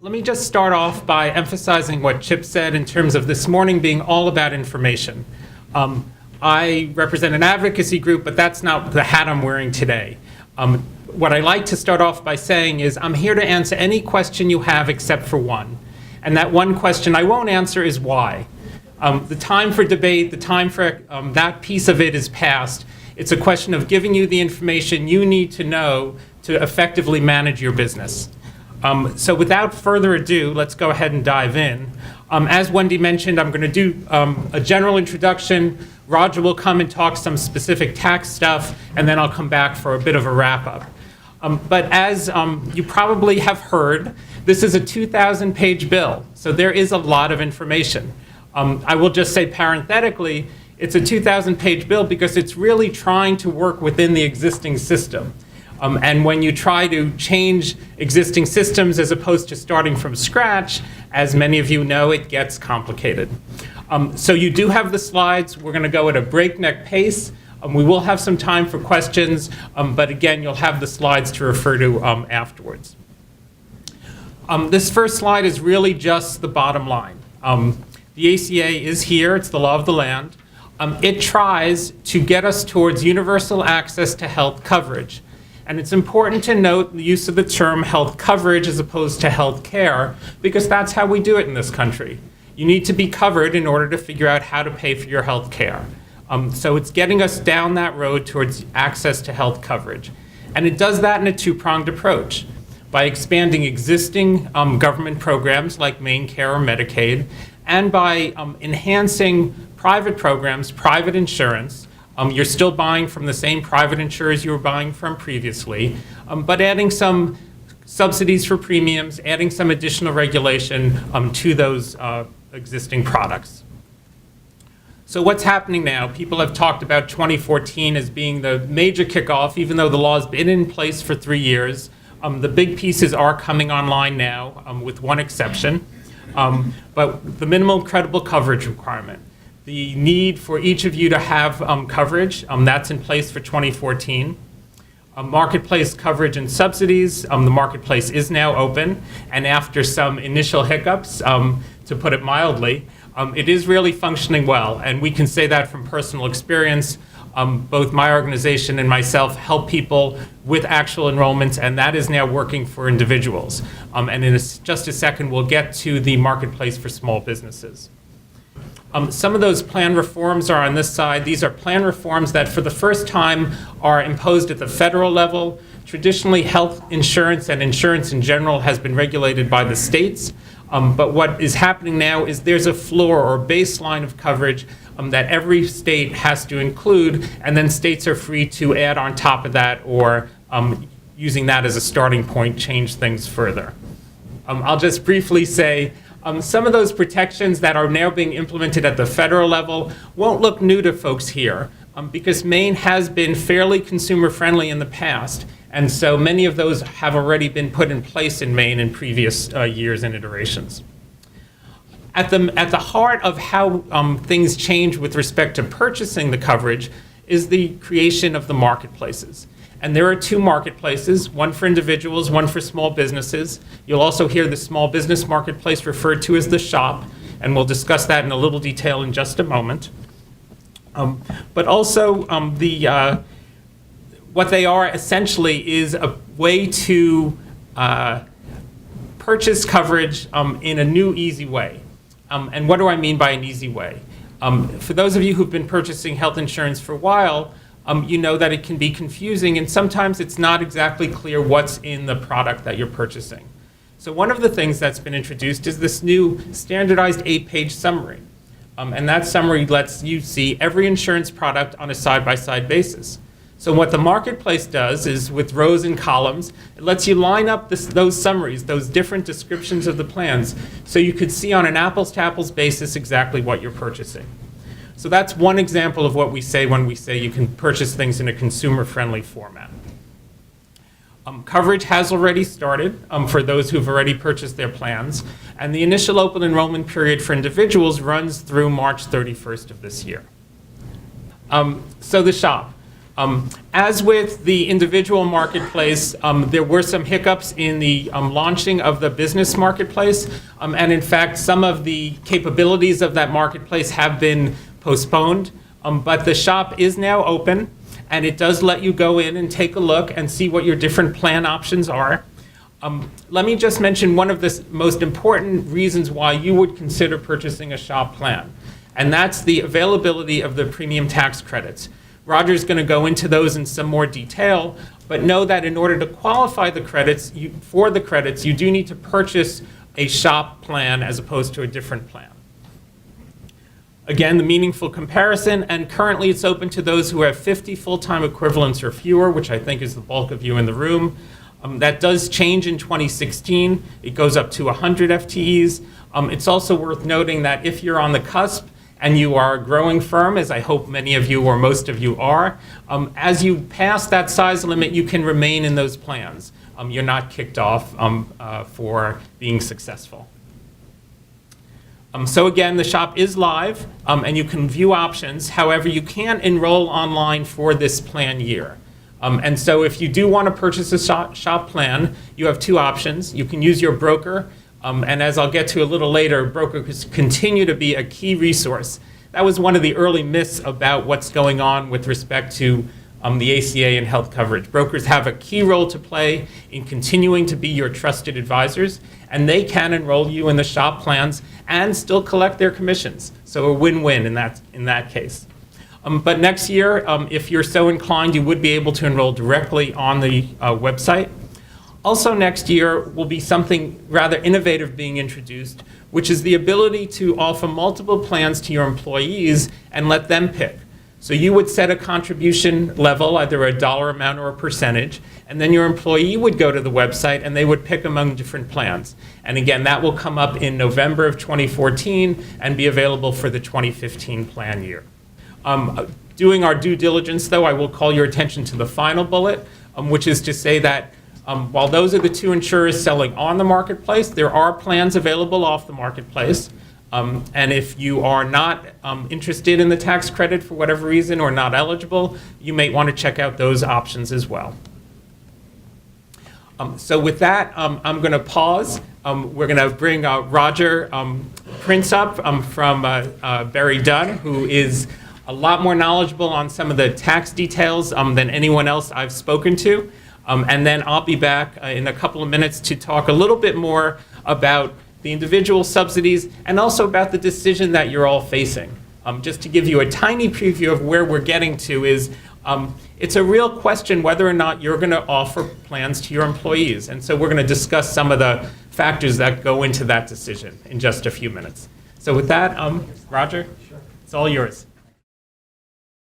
Let me just start off by emphasizing what Chip said in terms of this morning being all about information. I represent an advocacy group, but that's not the hat I'm wearing today. What I like to start off by saying is I'm here to answer any question you have except for one. And that one question I won't answer is why. The time for debate, the time for that piece of it is past. It's a question of giving you the information you need to know to effectively manage your business. So without further ado, let's go ahead and dive in. As Wendy mentioned, I'm going to do a general introduction. Roger will come and talk some specific tax stuff, and then I'll come back for a bit of a wrap-up. But as you probably have heard, this is a 2,000-page bill, so there is a lot of information. I will just say parenthetically, it's a 2,000-page bill because it's really trying to work within the existing system. And when you try to change existing systems as opposed to starting from scratch, as many of you know, it gets complicated. So you do have the slides. We're going to go at a breakneck pace. We will have some time for questions, but again, you'll have the slides to refer to afterwards. This first slide is really just the bottom line. The ACA is here. It's the law of the land. It tries to get us towards universal access to health coverage. And it's important to note the use of the term health coverage as opposed to health care, because that's how we do it in this country. You need to be covered in order to figure out how to pay for your health care. So it's getting us down that road towards access to health coverage. And it does that in a two-pronged approach, by expanding existing government programs like Maine Care or Medicaid, and by enhancing private programs, private insurance. You're still buying from the same private insurers you were buying from previously, but adding some subsidies for premiums, adding some additional regulation to those existing products. So what's happening now? People have talked about 2014 as being the major kickoff, even though the law has been in place for 3 years. The big pieces are coming online now, with one exception. But the minimum credible coverage requirement. The need for each of you to have coverage, that's in place for 2014. Marketplace coverage and subsidies, the marketplace is now open, and after some initial hiccups, to put it mildly, it is really functioning well, and we can say that from personal experience. Both my organization and myself help people with actual enrollments, and that is now working for individuals. And in just a second, we'll get to the marketplace for small businesses. Some of those plan reforms are on this side. These are plan reforms that for the first time are imposed at the federal level. Traditionally, health insurance and insurance in general has been regulated by the states. But what is happening now is there's a floor or baseline of coverage that every state has to include, and then states are free to add on top of that or using that as a starting point, change things further. I'll just briefly say, some of those protections that are now being implemented at the federal level won't look new to folks here because Maine has been fairly consumer friendly in the past, and so many of those have already been put in place in Maine in previous years and iterations. At the heart of how things change with respect to purchasing the coverage is the creation of the marketplaces. And there are two marketplaces, one for individuals, one for small businesses. You'll also hear the small business marketplace referred to as the shop, and we'll discuss that in a little detail in just a moment. But also what they are essentially is a way to purchase coverage in a new, easy way. And what do I mean by an easy way? For those of you who've been purchasing health insurance for a while, you know that it can be confusing, and sometimes it's not exactly clear what's in the product that you're purchasing. So one of the things that's been introduced is this new standardized 8-page summary. And that summary lets you see every insurance product on a side-by-side basis. So what the marketplace does is, with rows and columns, it lets you line up those summaries, those different descriptions of the plans, so you could see on an apples-to-apples basis exactly what you're purchasing. So that's one example of what we say when we say you can purchase things in a consumer-friendly format. Coverage has already started for those who've already purchased their plans, and the initial open enrollment period for individuals runs through March 31st of this year. So the shop. As with the individual marketplace, there were some hiccups in the launching of the business marketplace, and in fact, some of the capabilities of that marketplace have been postponed, but the shop is now open, and it does let you go in and take a look and see what your different plan options are. Let me just mention one of the most important reasons why you would consider purchasing a shop plan, and that's the availability of the premium tax credits. Roger's going to go into those in some more detail, but know that in order to qualify the credits, you do need to purchase a shop plan as opposed to a different plan. Again, the meaningful comparison, and currently it's open to those who have 50 full-time equivalents or fewer, which I think is the bulk of you in the room. That does change in 2016. It goes up to 100 FTEs. It's also worth noting that if you're on the cusp and you are a growing firm, as I hope many of you or most of you are, as you pass that size limit, you can remain in those plans. You're not kicked off for being successful. So again, the shop is live, and you can view options. However, you can't enroll online for this plan year. And so if you do want to purchase a shop plan, you have two options. You can use your broker, and as I'll get to a little later, brokers continue to be a key resource. That was one of the early myths about what's going on with respect to the ACA and health coverage. Brokers have a key role to play in continuing to be your trusted advisors, and they can enroll you in the shop plans and still collect their commissions. So a win-win in that case. But next year, if you're so inclined, you would be able to enroll directly on the website. Also next year will be something rather innovative being introduced, which is the ability to offer multiple plans to your employees and let them pick. So you would set a contribution level, either a dollar amount or a percentage, and then your employee would go to the website and they would pick among different plans. And again, that will come up in November of 2014 and be available for the 2015 plan year. Doing our due diligence, though, I will call your attention to the final bullet, which is to say that while those are the two insurers selling on the marketplace, there are plans available off the marketplace. And if you are not interested in the tax credit for whatever reason or not eligible, you may want to check out those options as well. So with that, I'm going to pause. We're going to bring Roger Prince up from Barry Dunn, who is a lot more knowledgeable on some of the tax details than anyone else I've spoken to. And then I'll be back in a couple of minutes to talk a little bit more about the individual subsidies and also about the decision that you're all facing. Just to give you a tiny preview of where we're getting to is it's a real question whether or not you're going to offer plans to your employees. And so we're going to discuss some of the factors that go into that decision in just a few minutes. So with that, Roger, it's all yours.